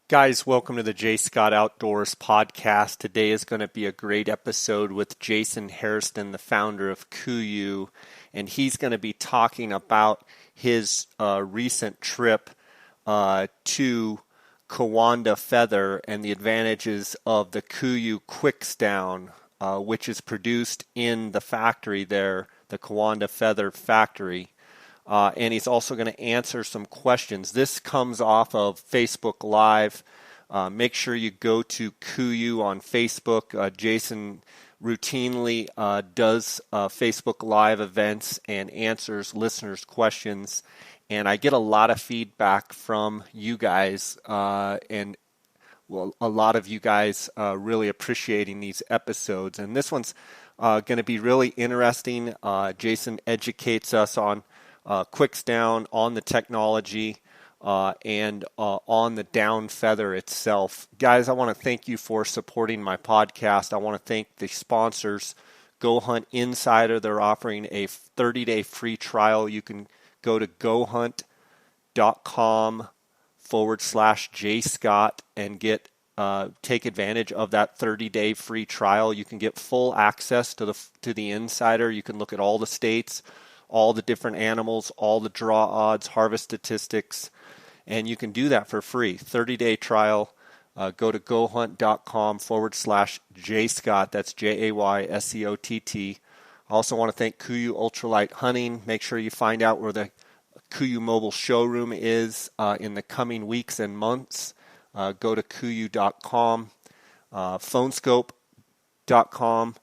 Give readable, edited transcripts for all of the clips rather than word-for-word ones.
Guys, welcome to the J. Scott Outdoors podcast. Today is going to be a great episode with Jason Hairston, the founder of KUIU, and he's going to be talking about his recent trip to Kawada Feather and the advantages of the KUIU Quicksdown, which is produced in the factory there, the Kawada Feather Factory. And he's also going to answer some questions. This comes off of Facebook Live. Make sure you go to KUIU on Facebook. Jason routinely does Facebook Live events and answers listeners' questions. And I get a lot of feedback from you guys, and a lot of you guys really appreciating these episodes. And this one's going to be really interesting. Jason educates us on Quicksdown, on the technology, and on the down feather itself. Guys, I want to thank you for supporting my podcast. I want to thank the sponsors. Go Hunt Insider, they're offering a 30-day free trial. You can go to gohunt.com/JScott and take advantage of that 30-day free trial. You can get full access to the Insider. You can look at all the states, all the different animals, all the draw odds, harvest statistics, and you can do that for free. 30-day trial. Go to gohunt.com/JScott. That's JAYSCOTT. I also want to thank KUIU Ultralight Hunting. Make sure you find out where the KUIU Mobile Showroom is in the coming weeks and months. Go to KUIU.com. Phonescope.com.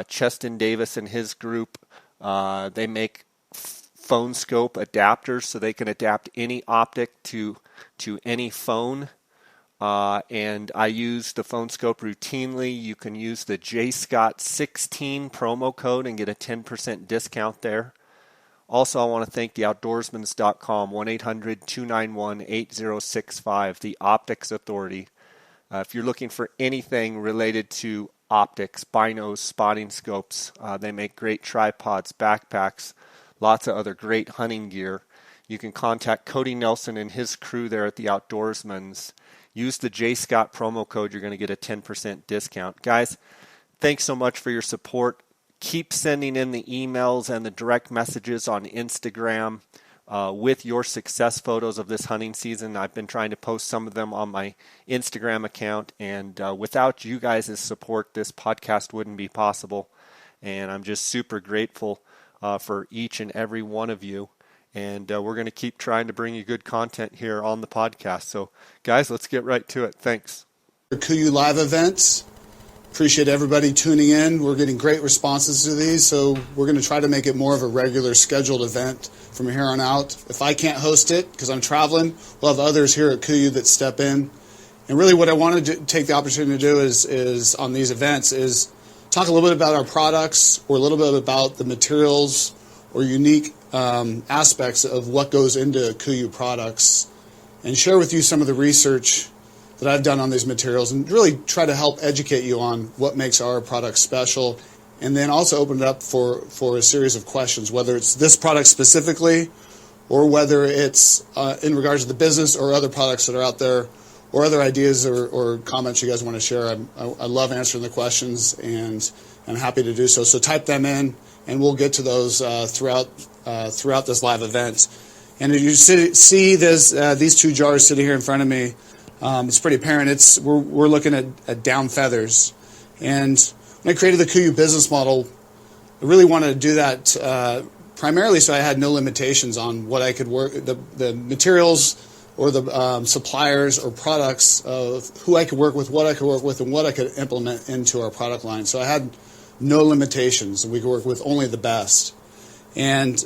Cheston Davis and his group, they make phone scope adapters so they can adapt any optic to any phone. And I use the phone scope routinely. You can use the JScott16 promo code and get a 10% discount there. Also, I want to thank the outdoorsmans.com, 1-800-291-8065, the Optics Authority. If you're looking for anything related to optics, binos, spotting scopes, they make great tripods, backpacks, lots of other great hunting gear. You can contact Cody Nelson and his crew there at the Outdoorsmans. Use the JScott promo code. You're going to get a 10% discount. Guys, thanks so much for your support. Keep sending in the emails and the direct messages on Instagram with your success photos of this hunting season. I've been trying to post some of them on my Instagram account, and without you guys' support, this podcast wouldn't be possible. And I'm just super grateful for each and every one of you. And we're going to keep trying to bring you good content here on the podcast. So, guys, let's get right to it. Thanks. KUIU Live events. Appreciate everybody tuning in. We're getting great responses to these, so we're going to try to make it more of a regular scheduled event from here on out. If I can't host it because I'm traveling, we'll have others here at KUIU that step in. And really what I wanted to take the opportunity to do is on these events is talk a little bit about our products or a little bit about the materials or unique aspects of what goes into KUIU products and share with you some of the research that I've done on these materials and really try to help educate you on what makes our products special, and then also open it up for a series of questions, whether it's this product specifically or whether it's in regards to the business or other products that are out there or other ideas or comments you guys want to share. I love answering the questions, and I'm happy to do so. So type them in, and we'll get to those throughout this live event. And as you see these two jars sitting here in front of me, it's pretty apparent. We're looking at down feathers. And when I created the KUIU business model, I really wanted to do that primarily so I had no limitations on what I could work, the materials or the suppliers or products of who I could work with, what I could work with, and what I could implement into our product line. So I had no limitations, and we could work with only the best. And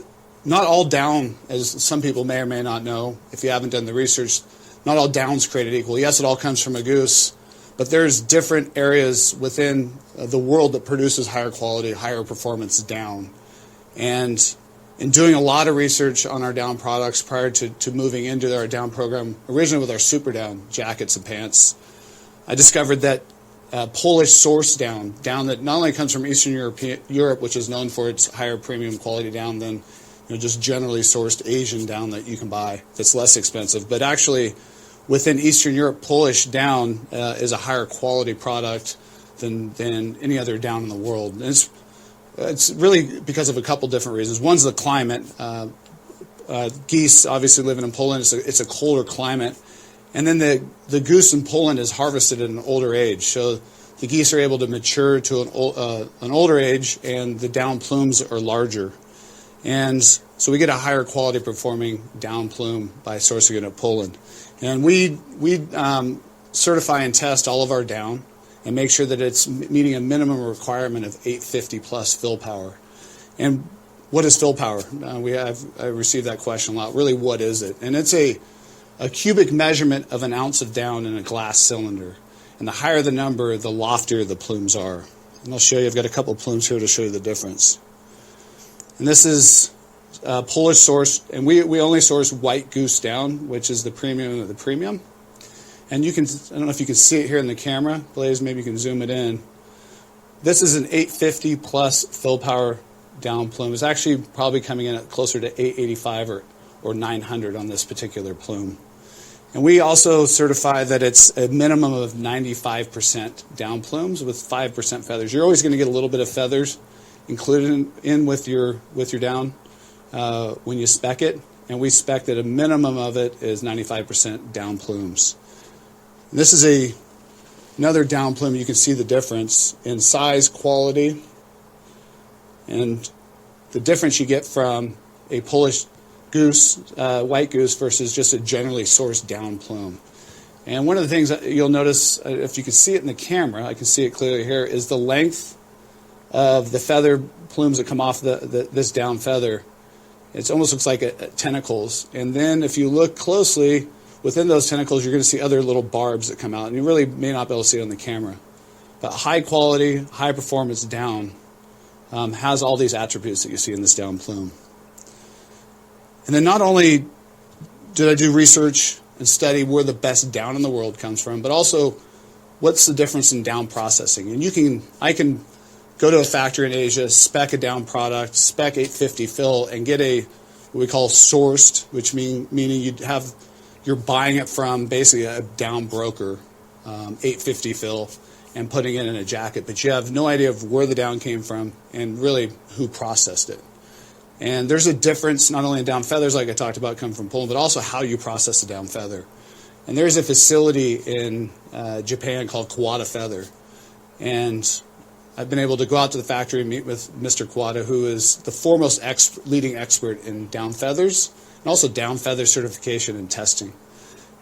not all down, as some people may or may not know, if you haven't done the research, not all down's created equal. Yes, it all comes from a goose, but there's different areas within the world that produces higher quality, higher performance down. And in doing a lot of research on our down products prior to moving into our down program, originally with our super down jackets and pants, I discovered that Polish source down that not only comes from Eastern Europe, which is known for its higher premium quality down than just generally sourced Asian down that you can buy that's less expensive, but actually within Eastern Europe, Polish down is a higher quality product than any other down in the world. And it's really because of a couple different reasons. One's the climate. Geese, obviously living in Poland, it's a colder climate. And then the goose in Poland is harvested at an older age. So the geese are able to mature to an older age, and the down plumes are larger. And so we get a higher quality performing down plume by sourcing it at Poland. And we certify and test all of our down and make sure that it's meeting a minimum requirement of 850 plus fill power. And what is fill power? I received that question a lot. Really, what is it? And it's a cubic measurement of an ounce of down in a glass cylinder. And the higher the number, the loftier the plumes are. And I'll show you, I've got a couple of plumes here to show you the difference. And this is Polish source, and we only source white goose down, which is the premium of the premium. And you can, I don't know if you can see it here in the camera, Blaze, maybe you can zoom it in. This is an 850 plus fill power down plume. It's actually probably coming in at closer to 885 or 900 on this particular plume. And we also certify that it's a minimum of 95% down plumes with 5% feathers. You're always going to get a little bit of feathers included in with your down when you spec it. And we spec that a minimum of it is 95% down plumes. And this is another down plume. You can see the difference in size, quality, and the difference you get from a Polish goose, white goose, versus just a generally sourced down plume. And one of the things that you'll notice, if you can see it in the camera, I can see it clearly here, is the length of the feather plumes that come off this down feather. It almost looks like tentacles. And then if you look closely, within those tentacles, you're going to see other little barbs that come out. And you really may not be able to see it on the camera. But high quality, high performance down has all these attributes that you see in this down plume. And then not only did I do research and study where the best down in the world comes from, but also what's the difference in down processing. And I can go to a factory in Asia, spec a down product, spec 850 fill, and get what we call sourced, which meaning you're buying it from basically a down broker, 850 fill, and putting it in a jacket, but you have no idea of where the down came from and really who processed it. And there's a difference not only in down feathers, like I talked about, coming from Poland, but also how you process the down feather. And there's a facility in Japan called Kawada Feather. And I've been able to go out to the factory and meet with Mr. Kawada, who is the foremost leading expert in down feathers, and also down feather certification and testing.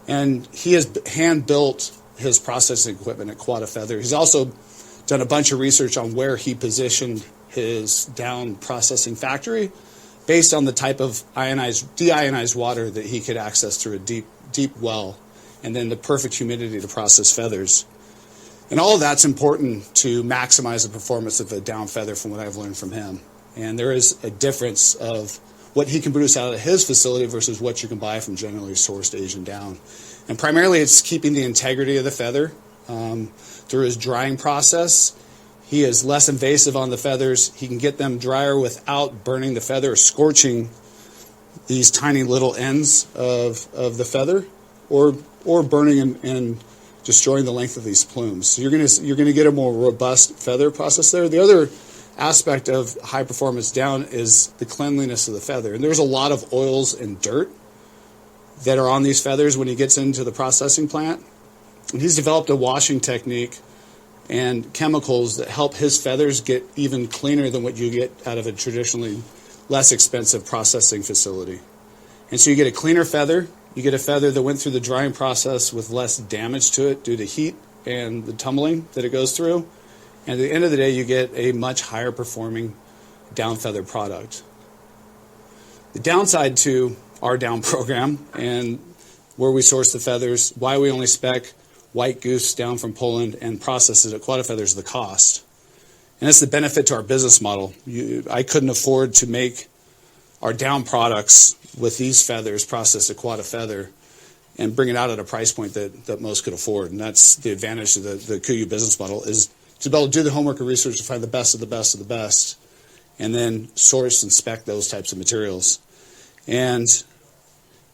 And he has hand-built his processing equipment at Kawada Feather. He's also done a bunch of research on where he positioned his down processing factory based on the type of deionized water that he could access through a deep well, and then the perfect humidity to process feathers. And all of that's important to maximize the performance of a down feather from what I've learned from him. And there is a difference of what he can produce out of his facility versus what you can buy from generally sourced Asian down. And primarily it's keeping the integrity of the feather through his drying process. He is less invasive on the feathers. He can get them drier without burning the feather or scorching these tiny little ends of the feather, or burning and destroying the length of these plumes. So you're going to get a more robust feather process there. The other aspect of high performance down is the cleanliness of the feather. And there's a lot of oils and dirt that are on these feathers when he gets into the processing plant. And he's developed a washing technique and chemicals that help his feathers get even cleaner than what you get out of a traditionally less expensive processing facility. And so you get a cleaner feather. You get a feather that went through the drying process with less damage to it due to heat and the tumbling that it goes through. And at the end of the day, you get a much higher performing down feather product. The downside to our down program and where we source the feathers, why we only spec white goose down from Poland and process it at Kawada Feather, is the cost. And that's the benefit to our business model. I couldn't afford to make our down products with these feathers processed at Kawada Feather and bring it out at a price point that most could afford. And that's the advantage of the KUIU business model, is to be able to do the homework and research to find the best of the best of the best, and then source and spec those types of materials. And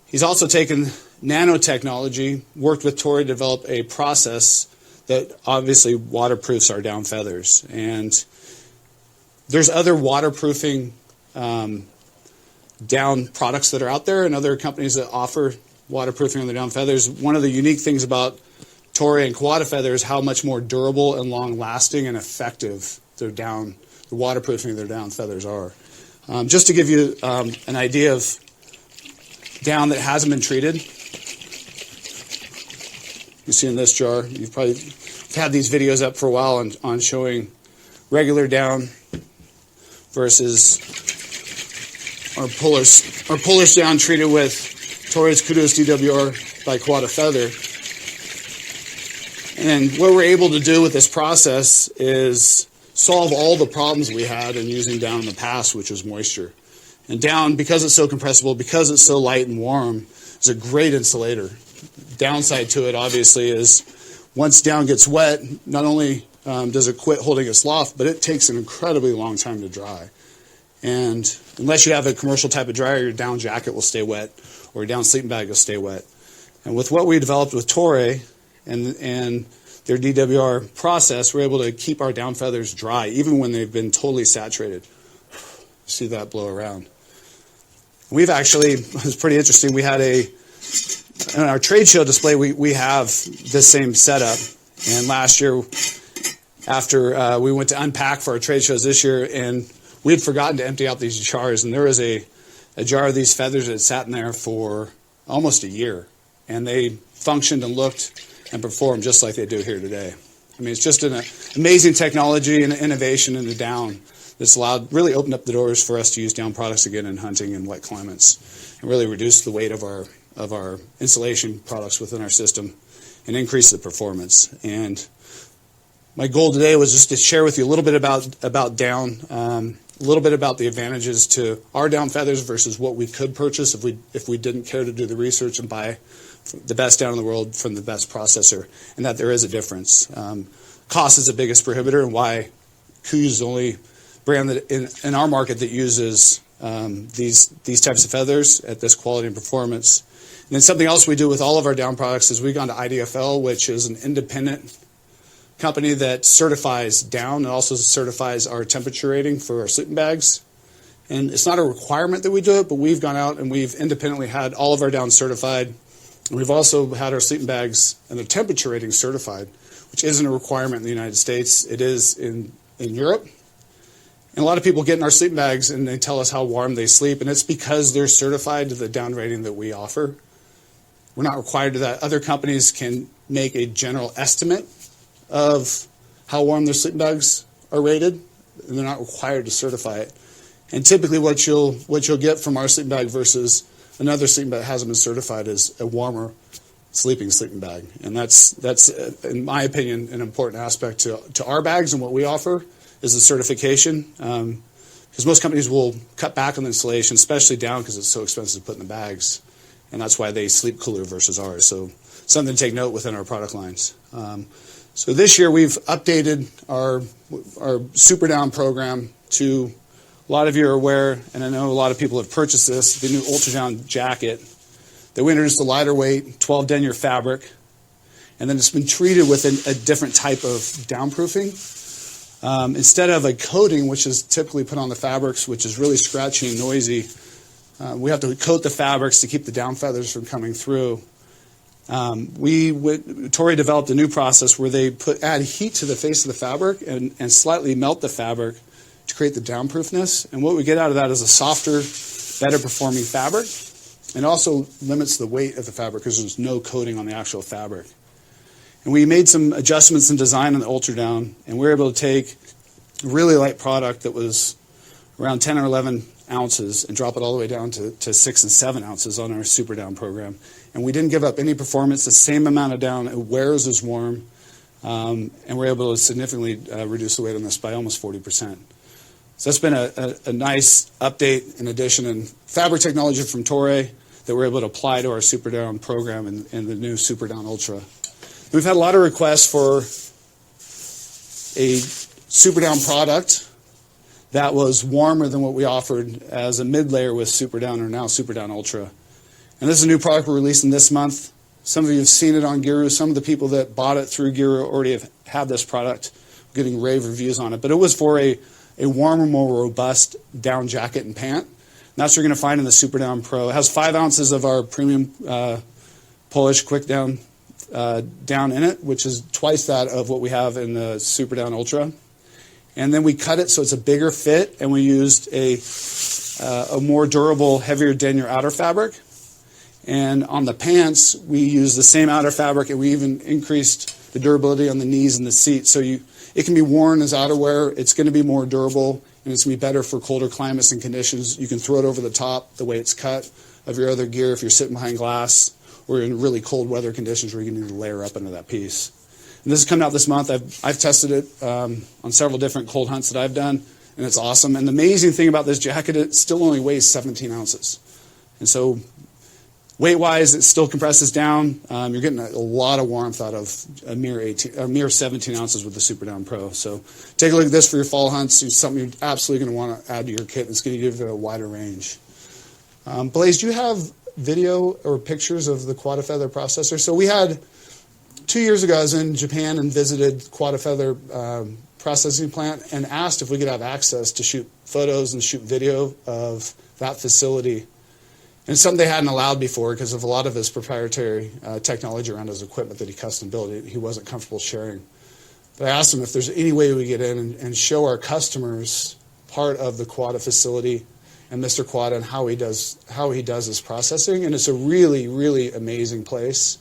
he's also taken nanotechnology, worked with Toray to develop a process that obviously waterproofs our down feathers. And there's other waterproofing down products that are out there and other companies that offer waterproofing on the down feathers. One of the unique things about Toray and Kawada Feather is how much more durable and long-lasting and effective the waterproofing of their down feathers are. Just to give you an idea of down that hasn't been treated, you see in this jar, you've probably had these videos up for a while on showing regular down versus our pullers down treated with Toray's Kudos DWR by Kawada Feather. And what we're able to do with this process is solve all the problems we had in using down in the past, which was moisture. And down, because it's so compressible, because it's so light and warm, is a great insulator. Downside to it, obviously, is once down gets wet, not only does it quit holding its loft, but it takes an incredibly long time to dry. And unless you have a commercial type of dryer, your down jacket will stay wet, or your down sleeping bag will stay wet. And with what we developed with Toray and their DWR process, we're able to keep our down feathers dry, even when they've been totally saturated. See that blow around. We've actually, it was pretty interesting, we had in our trade show display, we have this same setup. And last year, after we went to unpack for our trade shows this year, and we had forgotten to empty out these jars, and there was a jar of these feathers that had sat in there for almost a year. And they functioned and looked and performed just like they do here today. I mean, it's just an amazing technology and innovation in the down that's really opened up the doors for us to use down products again in hunting and wet climates, and really reduce the weight of our insulation products within our system and increase the performance. And my goal today was just to share with you a little bit about down, a little bit about the advantages to our down feathers versus what we could purchase if we didn't care to do the research and buy the best down in the world from the best processor, and that there is a difference. Cost is the biggest prohibitor, and why KUIU is the only brand that in our market that uses these types of feathers at this quality and performance. And then something else we do with all of our down products is we've gone to IDFL, which is an independent company that certifies down and also certifies our temperature rating for our sleeping bags. And it's not a requirement that we do it, but we've gone out and we've independently had all of our down certified. And we've also had our sleeping bags and their temperature rating certified, which isn't a requirement in the United States. It is in Europe. And a lot of people get in our sleeping bags and they tell us how warm they sleep, and it's because they're certified to the down rating that we offer. We're not required to that. Other companies can make a general estimate of how warm their sleeping bags are rated, and they're not required to certify it. And typically what you'll get from our sleeping bag versus another sleeping bag that hasn't been certified is a warmer sleeping bag. And that's in my opinion, an important aspect to our bags and what we offer is the certification. Because most companies will cut back on the installation, especially down because it's so expensive to put in the bags. And that's why they sleep cooler versus ours. So something to take note within our product lines. So this year we've updated our Super Down program to, a lot of you are aware, and I know a lot of people have purchased this, the new Ultra Down jacket. That we introduced a lighter weight, 12 denier fabric, and then it's been treated with a different type of downproofing. Instead of a coating, which is typically put on the fabrics, which is really scratchy and noisy, we have to coat the fabrics to keep the down feathers from coming through. Toray developed a new process where they add heat to the face of the fabric and slightly melt the fabric to create the downproofness. And what we get out of that is a softer, better performing fabric. And also limits the weight of the fabric because there's no coating on the actual fabric. And we made some adjustments in design on the Ultra Down, and we were able to take a really light product that was around 10 or 11 ounces and drop it all the way down to 6 and 7 ounces on our Super Down program. And we didn't give up any performance, the same amount of down. It wears as warm, and we're able to significantly reduce the weight on this by almost 40%. So that's been a nice update and addition in fabric technology from Toray that we're able to apply to our Super Down program and the new Super Down Ultra. We've had a lot of requests for a Super Down product that was warmer than what we offered as a mid-layer with Super Down or now Super Down Ultra. And this is a new product we're releasing this month. Some of you have seen it on KUIU. Some of the people that bought it through KUIU already have had this product, getting rave reviews on it. But it was for a warmer, more robust down jacket and pant. And that's what you're going to find in the Super Down Pro. It has 5 ounces of our premium Polish quick down down in it, which is twice that of what we have in the Super Down Ultra. And then we cut it so it's a bigger fit, and we used a more durable, heavier denier outer fabric. And on the pants, we used the same outer fabric, and we even increased the durability on the knees and the seat. So it can be worn as outerwear. It's going to be more durable, and it's going to be better for colder climates and conditions. You can throw it over the top the way it's cut of your other gear if you're sitting behind glass or in really cold weather conditions where you need to layer up into that piece. And this is coming out this month. I've tested it on several different cold hunts that I've done, and it's awesome. And the amazing thing about this jacket, it still only weighs 17 ounces. And so weight-wise, it still compresses down. You're getting a lot of warmth out of a mere 17 ounces with the Super Down Pro. So take a look at this for your fall hunts. It's something you're absolutely going to want to add to your kit. It's going to give you a wider range. Blaze, do you have video or pictures of the Kawada Feather processor? So we had 2 years ago, I was in Japan and visited Kawada Feather processing plant and asked if we could have access to shoot photos and shoot video of that facility. And it's something they hadn't allowed before because of a lot of his proprietary technology around his equipment that he custom built. He wasn't comfortable sharing. But I asked him if there's any way we get in and show our customers part of the Kawada facility and Mr. Kawada and how he does his processing. And it's a really, really amazing place.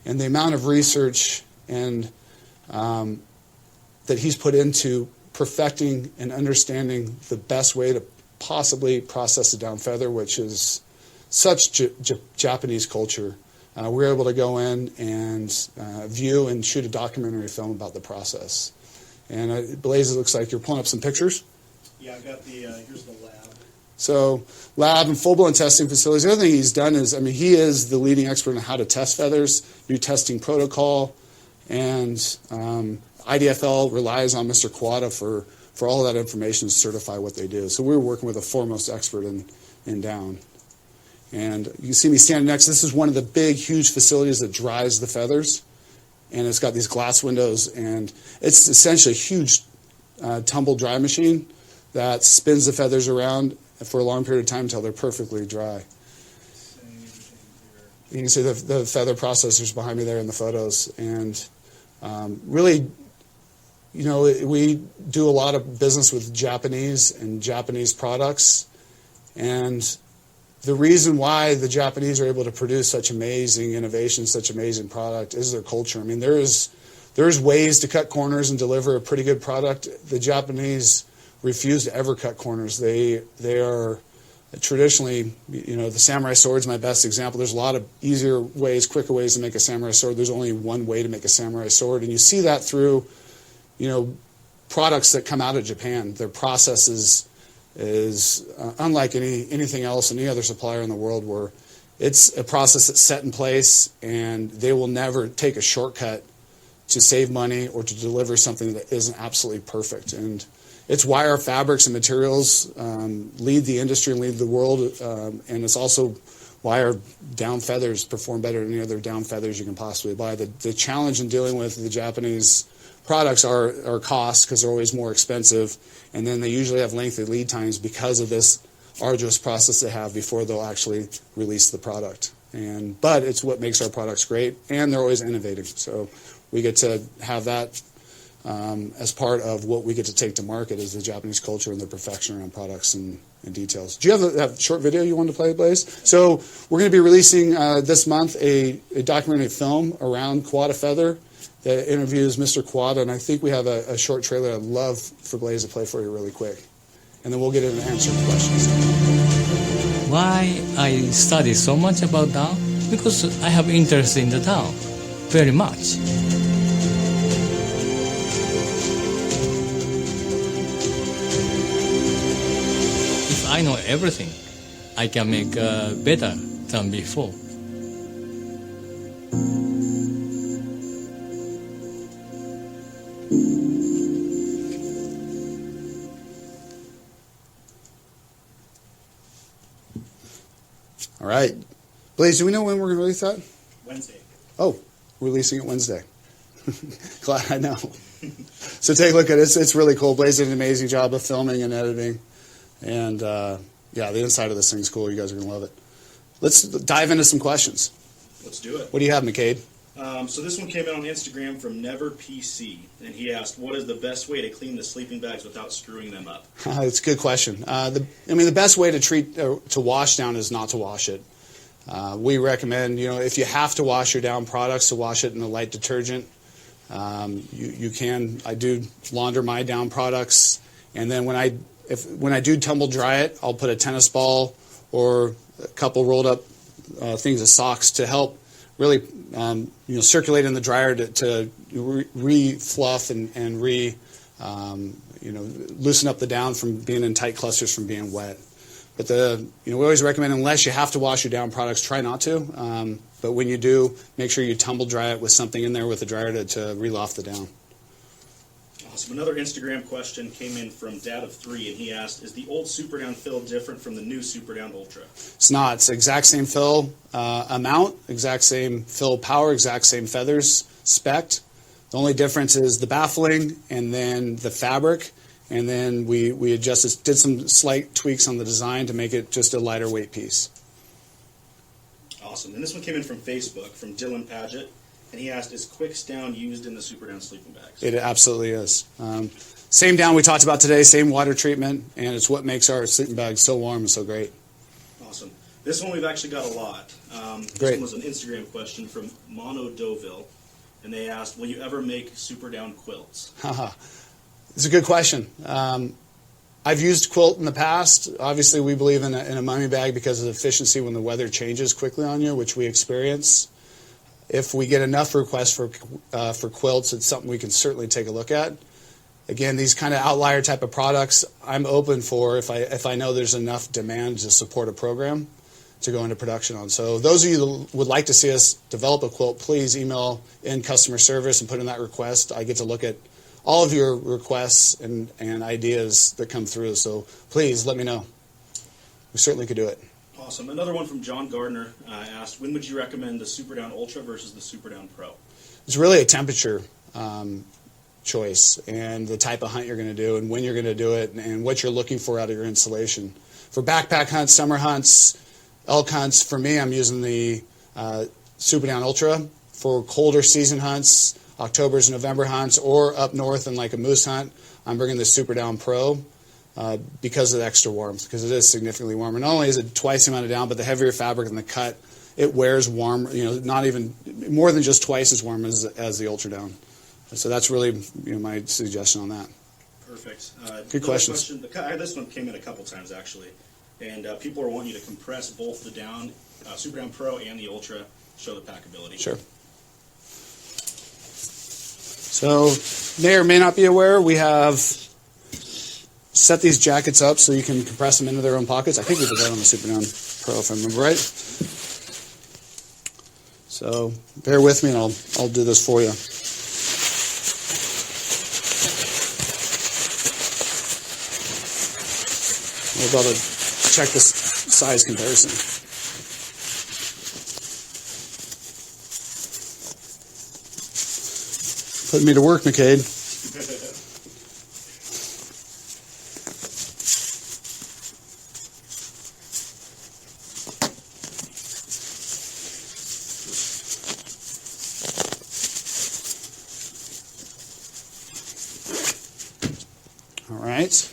And the amount of research and that he's put into perfecting and understanding the best way to possibly process a down feather, which is such Japanese culture. We're able to go in and view and shoot a documentary film about the process. And Blaze, it looks like you're pulling up some pictures. Yeah, I got here's the lab. So lab and full-blown testing facilities. The other thing he's done is, he is the leading expert on how to test feathers, new testing protocol, and IDFL relies on Mr. Kawada for all of that information to certify what they do. So we're working with a foremost expert in down. And you can see me standing next. This is one of the big, huge facilities that dries the feathers. And it's got these glass windows. And it's essentially a huge tumble dry machine that spins the feathers around for a long period of time until they're perfectly dry. You can see the feather processors behind me there in the photos. And really, we do a lot of business with Japanese products. And the reason why the Japanese are able to produce such amazing innovation, such amazing product, is their culture. There's ways to cut corners and deliver a pretty good product. The Japanese refuse to ever cut corners. They are traditionally, the samurai sword is my best example. There's a lot of easier ways, quicker ways to make a samurai sword. There's only one way to make a samurai sword, and you see that through, products that come out of Japan. Their process is unlike anything else, any other supplier in the world, where it's a process that's set in place, and they will never take a shortcut to save money or to deliver something that isn't absolutely perfect. And it's why our fabrics and materials lead the industry and lead the world, and it's also why our down feathers perform better than any other down feathers you can possibly buy. The challenge in dealing with the Japanese products are cost, because they're always more expensive, and then they usually have lengthy lead times because of this arduous process they have before they'll actually release the product. But it's what makes our products great, and they're always innovative. So we get to have that as part of what we get to take to market, is the Japanese culture and the perfection around products and details. Do you have a short video you want to play, Blaze? So we're going to be releasing this month a documentary film around Kawada Feather that interviews Mr. Kawada, and I think we have a short trailer I'd love for Blaze to play for you really quick. And then we'll get into answering questions. Why I study so much about Tao? Because I have interest in the Tao very much. If I know everything, I can make better than before. All right. Blaze, do we know when we're going to release that? Wednesday. Oh, releasing it Wednesday. Glad I know. So take a look at it. It's really cool. Blaze did an amazing job of filming and editing. And, the inside of this thing's cool. You guys are going to love it. Let's dive into some questions. Let's do it. What do you have, McCade? So this one came in on Instagram from NeverPC, and he asked, what is the best way to clean the sleeping bags without screwing them up? It's a good question. The best way to wash down is not to wash it. We recommend, if you have to wash your down products, to wash it in a light detergent. You can. I do launder my down products, and then when I do tumble dry it, I'll put a tennis ball or a couple rolled up things of socks to help really circulate in the dryer to re-fluff and loosen up the down from being in tight clusters from being wet. But we always recommend, unless you have to wash your down products, try not to. But when you do, make sure you tumble dry it with something in there with the dryer to re-loft the down. Awesome. Another Instagram question came in from Dad of 3, and he asked, is the old Super Down fill different from the new Super Down Ultra? It's not. It's the exact same fill amount, exact same fill power, exact same feathers spec'd. The only difference is the baffling and then the fabric. And then we adjusted, did some slight tweaks on the design to make it just a lighter weight piece. Awesome. And this one came in from Facebook, from Dylan Paget, and he asked, is Quicks down used in the Super Down sleeping bags? It absolutely is. Same down we talked about today, same water treatment, and it's what makes our sleeping bags so warm and so great. Awesome. This one we've actually got a lot. This Great. one was an Instagram question from Mono Deauville, and they asked, will you ever make Super Down quilts? It's a good question. I've used quilt in the past. Obviously, we believe in a mummy bag because of the efficiency when the weather changes quickly on you, which we experience. If we get enough requests for quilts, it's something we can certainly take a look at. Again, these kind of outlier type of products, I'm open for if I know there's enough demand to support a program to go into production on. So those of you that would like to see us develop a quilt, please email in customer service and put in that request. I get to look at all of your requests and ideas that come through. So please let me know. We certainly could do it. Awesome. Another one from John Gardner asked, when would you recommend the Super Down Ultra versus the Super Down Pro? It's really a temperature choice and the type of hunt you're going to do and when you're going to do it and what you're looking for out of your installation. For backpack hunts, summer hunts, elk hunts, for me, I'm using the Super Down Ultra. For colder season hunts, October's November hunts, or up north in like a moose hunt, I'm bringing the Super Down Pro because of the extra warmth, because it is significantly warmer. Not only is it twice the amount of down, but the heavier fabric and the cut, it wears warm, not even more than just twice as warm as the Ultra Down. So that's really my suggestion on that. Perfect. Good questions. This one came in a couple times actually, and people are wanting you to compress both the down, Super Down Pro and the Ultra, show the packability. Sure. So, may or may not be aware, we have set these jackets up so you can compress them into their own pockets. I think we did that on the Super Down Pro, if I remember right. So, bear with me and I'll do this for you. We're about to check this size comparison. Putting me to work, McCade. All right.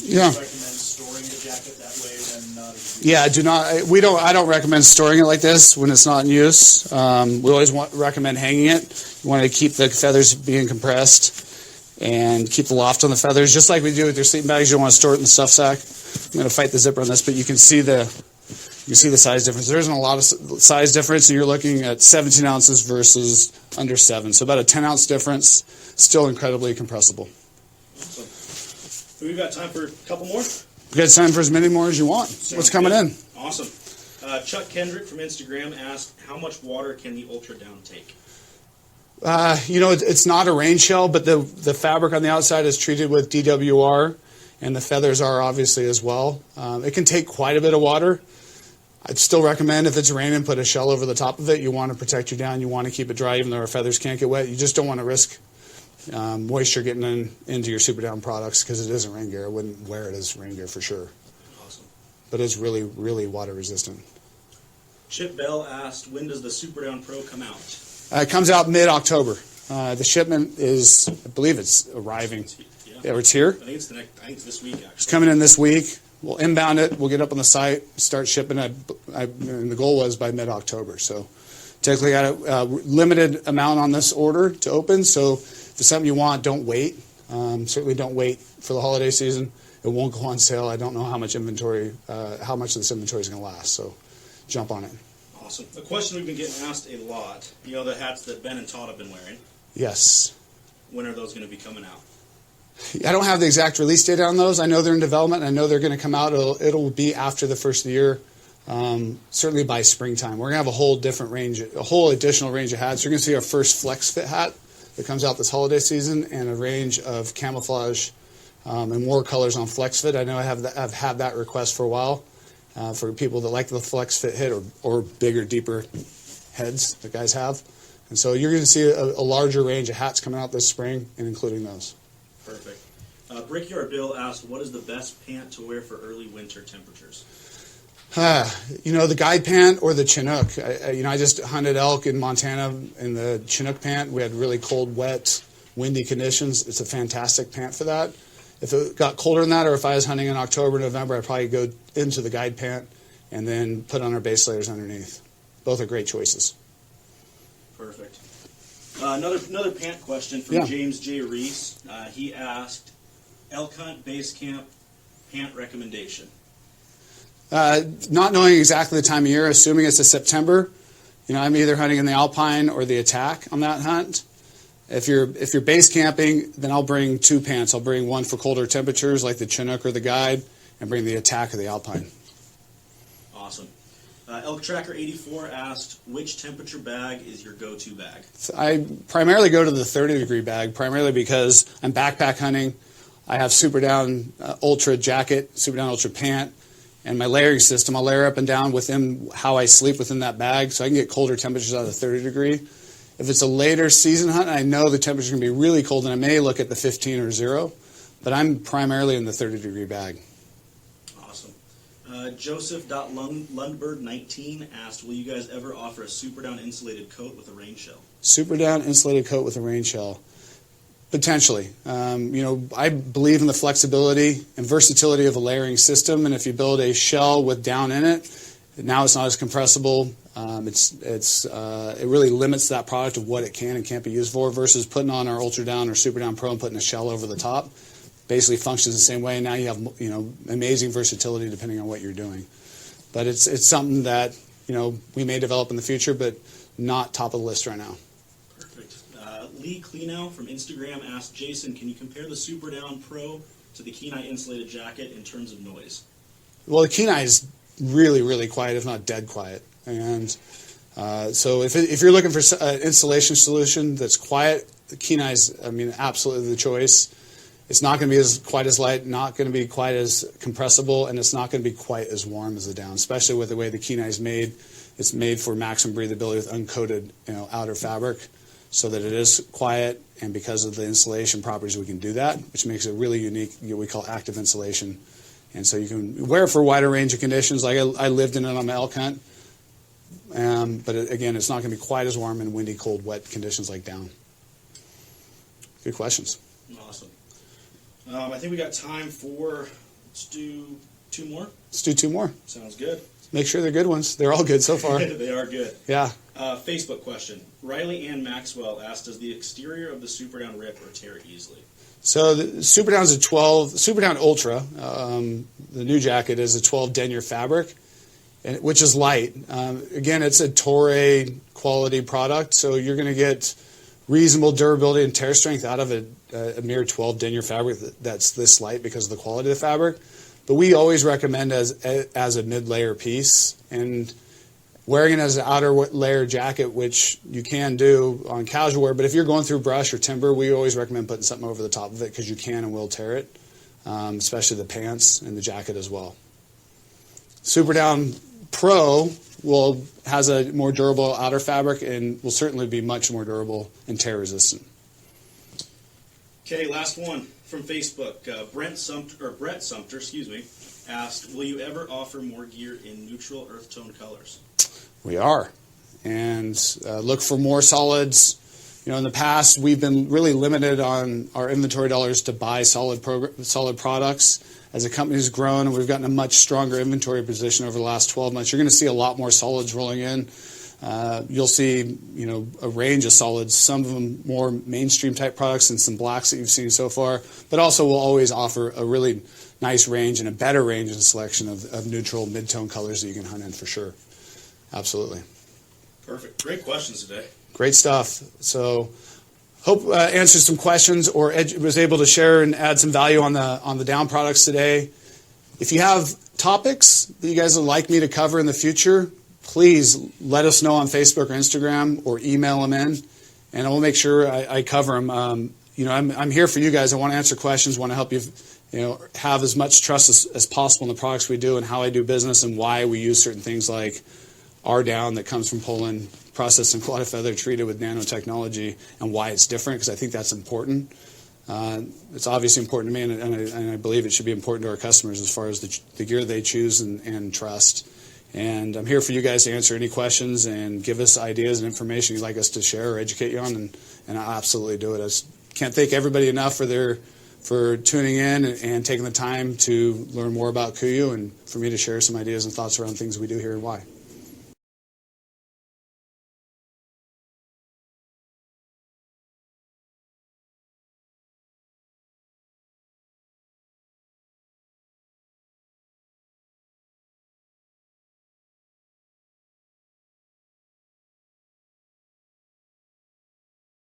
Yeah. Recommend storing the jacket that way than not? Yeah, I don't recommend storing it like this when it's not in use. We always recommend hanging it. You want to keep the feathers being compressed and keep the loft on the feathers, just like we do with your sleeping bags. You don't want to store it in the stuff sack. I'm going to fight the zipper on this, but you can see the size difference. There isn't a lot of size difference, and you're looking at 17 ounces versus under 7. So about a 10-ounce difference, still incredibly compressible. Awesome. We've got time for a couple more? We've got time for as many more as you want. What's coming in? Awesome. Chuck Kendrick from Instagram asked, how much water can the Ultra Down take? It's not a rain shell, but the fabric on the outside is treated with DWR, and the feathers are obviously as well. It can take quite a bit of water. I'd still recommend if it's raining, put a shell over the top of it. You want to protect your down. You want to keep it dry, even though our feathers can't get wet. You just don't want to risk moisture getting into your Super Down products because it isn't rain gear. I wouldn't wear it as rain gear for sure. Awesome. But it's really, really water resistant. Chip Bell asked, when does the Super Down Pro come out? It comes out mid-October. The shipment is, I believe it's arriving. Yeah, it's here. I think it's this week, actually. It's coming in this week. We'll inbound it. We'll get up on the site, start shipping it. And the goal was by mid-October. So technically got a limited amount on this order to open. So if it's something you want, don't wait. Certainly don't wait for the holiday season. It won't go on sale. I don't know how much inventory, how much of this inventory is going to last. So jump on it. Awesome. A question we've been getting asked a lot. The hats that Ben and Todd have been wearing. Yes. When are those going to be coming out? I don't have the exact release date on those. I know they're in development. I know they're going to come out. It'll be after the first of the year, certainly by springtime. We're going to have a whole different range, a whole additional range of hats. You're going to see our first flex fit hat that comes out this holiday season, and a range of camouflage and more colors on flex fit. I know I've had that request for a while for people that like the flex fit hit or bigger, deeper heads that guys have. And so you're going to see a larger range of hats coming out this spring, and including those. Perfect. Brickyard Bill asked, what is the best pant to wear for early winter temperatures? The guide pant or the Chinook. I just hunted elk in Montana in the Chinook pant. We had really cold, wet, windy conditions. It's a fantastic pant for that. If it got colder than that, or if I was hunting in October, November, I'd probably go into the guide pant and then put on our base layers underneath. Both are great choices. Perfect. Another pant question from James J. Reese. He asked, elk hunt base camp pant recommendation. Not knowing exactly the time of year, assuming it's a September, I'm either hunting in the Alpine or the Attack on that hunt. If you're base camping, then I'll bring 2 pants. I'll bring one for colder temperatures like the Chinook or the Guide, and bring the Attack or the Alpine. Awesome. Elk Tracker 84 asked, which temperature bag is your go-to bag? I primarily go to the 30-degree bag, primarily because I'm backpack hunting. I have Super Down Ultra jacket, Super Down Ultra pant, and my layering system. I'll layer up and down within how I sleep within that bag, so I can get colder temperatures out of the 30 degree. If it's a later season hunt, I know the temperature's going to be really cold, and I may look at the 15 or 0, but I'm primarily in the 30-degree bag. Awesome. Joseph.Lundberg19 asked, will you guys ever offer a Super Down insulated coat with a rain shell? Super Down insulated coat with a rain shell. Potentially. I believe in the flexibility and versatility of a layering system, and if you build a shell with down in it, now it's not as compressible. It really limits that product of what it can and can't be used for, versus putting on our Ultra Down or Super Down Pro and putting a shell over the top. Basically functions the same way, and now you have amazing versatility depending on what you're doing. But it's something that we may develop in the future, but not top of the list right now. Lee Cleanow from Instagram asked, Jason, can you compare the Super Down Pro to the Kenai insulated jacket in terms of noise? Well, the Kenai is really, really quiet, if not dead quiet. And so if you're looking for an installation solution that's quiet, the Kenai is, absolutely the choice. It's not going to be quite as light, not going to be quite as compressible, and it's not going to be quite as warm as the Down, especially with the way the Kenai is made. It's made for maximum breathability with uncoated outer fabric, so that it is quiet, and because of the insulation properties we can do that, which makes it really unique, what we call active insulation. And so you can wear it for a wider range of conditions. Like I lived in it on my elk hunt, but again, it's not going to be quite as warm in windy, cold, wet conditions like Down. Good questions. Awesome. I think we got time for, let's do 2 more. Let's do 2 more. Sounds good. Make sure they're good ones. They're all good so far. They are good. Yeah. Facebook question. Riley Ann Maxwell asked, does the exterior of the Super Down rip or tear easily? So the Super Down is a 12, Super Down Ultra, the new jacket is a 12 denier fabric. which is light. Again, it's a Toray quality product, so you're going to get reasonable durability and tear strength out of a mere 12 denier fabric that's this light because of the quality of the fabric. But we always recommend as a mid-layer piece, and wearing it as an outer layer jacket, which you can do on casual wear. But if you're going through brush or timber, we always recommend putting something over the top of it because you can and will tear it, especially the pants and the jacket as well. Super Down Pro has a more durable outer fabric and will certainly be much more durable and tear resistant. Okay, last one from Facebook. Brett Sumter, asked, "Will you ever offer more gear in neutral earth tone colors?" We are, and look for more solids. In the past, we've been really limited on our inventory dollars to buy solid products. As a company's grown and we've gotten a much stronger inventory position over the last 12 months, you're going to see a lot more solids rolling in. You'll see, a range of solids, some of them more mainstream type products and some blacks that you've seen so far, but also we'll always offer a really nice range and a better range and selection of neutral mid-tone colors that you can hunt in for sure. Absolutely. Perfect. Great questions today. Great stuff. So hope answered some questions or was able to share and add some value on the down products today. If you have topics that you guys would like me to cover in the future, please let us know on Facebook or Instagram or email them in, and we'll make sure I cover them. I'm here for you guys. I want to answer questions, want to help you, have as much trust as possible in the products we do and how I do business and why we use certain things like our down that comes from Poland, processed in Kawada Feather, treated with nanotechnology, and why it's different, because I think that's important. It's obviously important to me, and I believe it should be important to our customers as far as the gear they choose and trust. And I'm here for you guys to answer any questions and give us ideas and information you'd like us to share or educate you on, and I'll absolutely do it. I can't thank everybody enough for tuning in and taking the time to learn more about KUIU and for me to share some ideas and thoughts around things we do here and why.